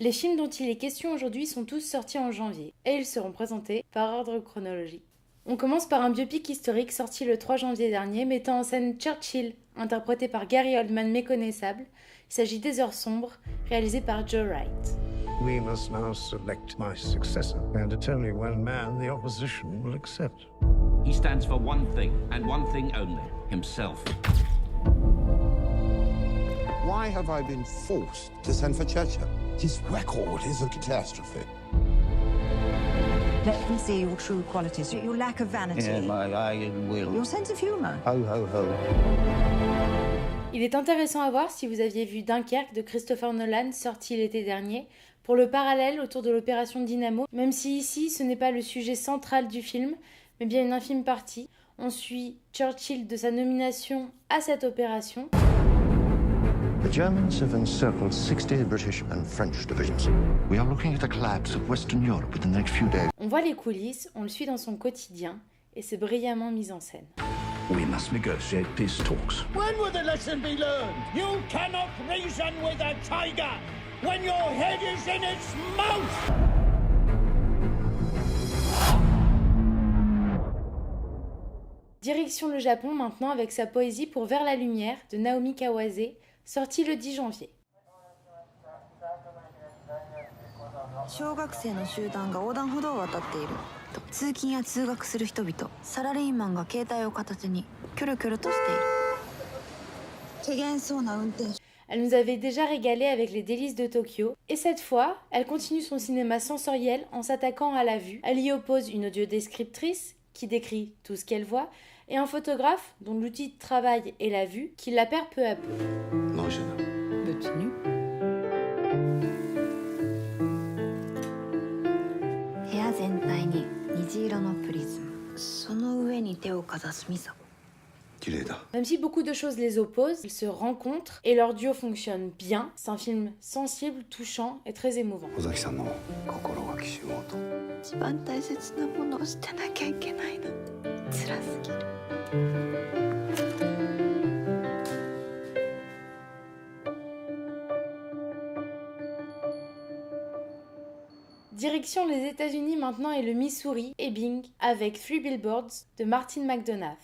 Les films dont il est question aujourd'hui sont tous sortis en janvier, et ils seront présentés par ordre chronologique. On commence par un biopic historique sorti le 3 janvier dernier, mettant en scène Churchill, interprété par Gary Oldman méconnaissable. Il s'agit des Heures sombres, réalisé par Joe Wright. We must now select my successor, and it's only one man the opposition will accept. He stands for one thing, and one thing only, himself. Why have I been forced to send for Churchill? His record is a catastrophe. Let me see your true qualities, your lack of vanity, my iron will. your sense of humour. Ho, ho, ho. Il est intéressant à voir si vous aviez vu Dunkerque de Christopher Nolan, sorti l'été dernier, pour le parallèle autour de l'opération Dynamo, même si ici ce n'est pas le sujet central du film, mais bien une infime partie. On suit Churchill de sa nomination à cette opération. The Germans have encircled 60 British and French divisions. We are looking at a collapse of Western Europe within the next few days. On voit les coulisses, on le suit dans son quotidien, et c'est brillamment mis en scène. We must negotiate peace talks. When will the lesson be learned? You cannot reason with a tiger when your head is in its mouth! Direction le Japon maintenant avec sa poésie pour Vers la lumière de Naomi Kawase, sorti le 10 janvier. 小学生の集団が横断歩道を渡っている。通勤や通学する人々、サラリーマンが携帯を片手にキョロキョロとしている。怪げそうな運転手。Elle nous avait déjà régalé avec les délices de Tokyo, et cette fois, elle continue son cinéma sensoriel en s'attaquant à la vue. Elle y oppose une audiodescriptrice qui décrit tout ce qu'elle voit, et un photographe dont l'outil de travail est la vue, qui la perd peu à peu. Petit nu。部屋全体に虹色のプリズム。その上に手をかざすミサ。 Même si beaucoup de choses les opposent, ils se rencontrent et leur duo fonctionne bien. C'est un film sensible, touchant et très émouvant. 一番大切なものを捨てなきゃいけないの。辛すぎる。Direction les États-Unis maintenant et le Missouri, Ebbing, avec Three Billboards de Martin McDonagh.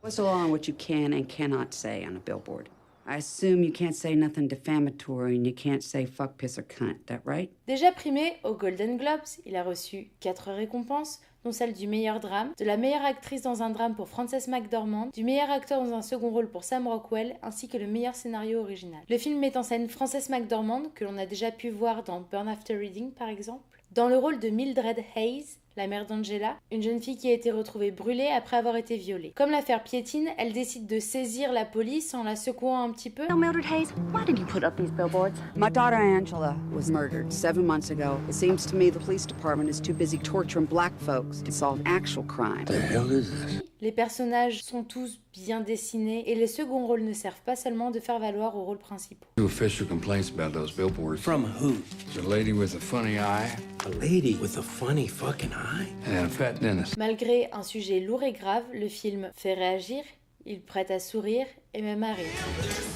What's the law on what you can and cannot say on a billboard? I assume you can't say nothing defamatory and you can't say fuck, piss or cunt, that right? Déjà primé aux Golden Globes, il a reçu 4 récompenses, dont celle du meilleur drame, de la meilleure actrice dans un drame pour Frances McDormand, du meilleur acteur dans un second rôle pour Sam Rockwell, ainsi que le meilleur scénario original. Le film met en scène Frances McDormand, que l'on a déjà pu voir dans Burn After Reading par exemple, dans le rôle de Mildred Hayes, la mère d'Angela, une jeune fille qui a été retrouvée brûlée après avoir été violée. Comme l'affaire piétine, elle décide de saisir la police en la secouant un petit peu. So Mildred Hayes, why did you put up these billboards? My daughter Angela was murdered 7 months ago. It seems to me the police department is too busy torturing black folks to solve actual crime. The hell is this? Les personnages sont tous bien dessinés et les seconds rôles ne servent pas seulement de faire valoir aux rôles principaux. Official complaints about those billboards. From who? There's a lady with a funny eye A lady with a funny fucking eye? and a fat dentist. Malgré un sujet lourd et grave, le film fait réagir, il prête à sourire et même à rire.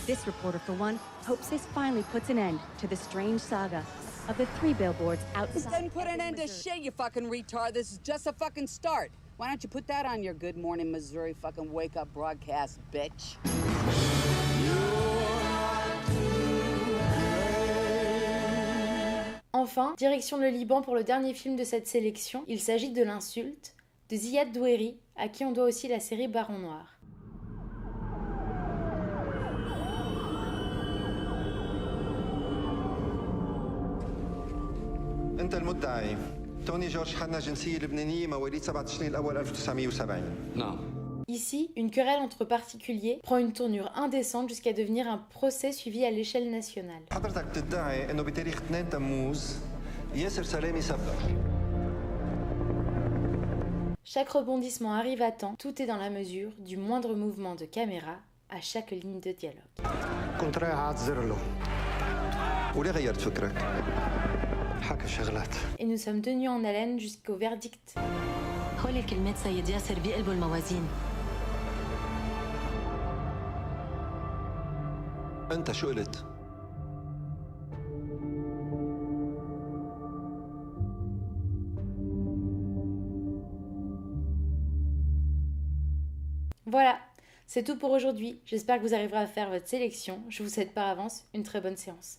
This reporter, for one, hopes this finally puts an end to the strange saga of the 3 billboards outside. Then put an end to shit, you fucking retard. This is just a fucking start. Why don't you put that on your Good Morning Missouri fucking wake up broadcast, bitch? Enfin, direction le Liban pour le dernier film de cette sélection. Il s'agit de L'Insulte, de Ziad Doueri, à qui on doit aussi la série Baron Noir. أنت المدعي توني جورج حنا جنسية لبنانية مواليد 7 تشرين الأول 1970. No. Ici, une querelle entre particuliers prend une tournure indécente jusqu'à devenir un procès suivi à l'échelle nationale. حضرتك بتدعي إنه بتاريخ 2 تموز ياسر سلامي سبق. Chaque rebondissement arrive à temps, tout est dans la mesure du moindre mouvement de caméra à chaque ligne de dialogue. كنت رايح أعتذر له. وليه غيرت فكرك؟ حكى شغلات. Et nous sommes tenus en haleine jusqu'au verdict. هول الكلمات سيد ياسر بيقلبوا الموازين. أنت شو قلت؟ Voilà, c'est tout pour aujourd'hui. J'espère que vous arriverez à faire votre sélection. Je vous souhaite par avance une très bonne séance.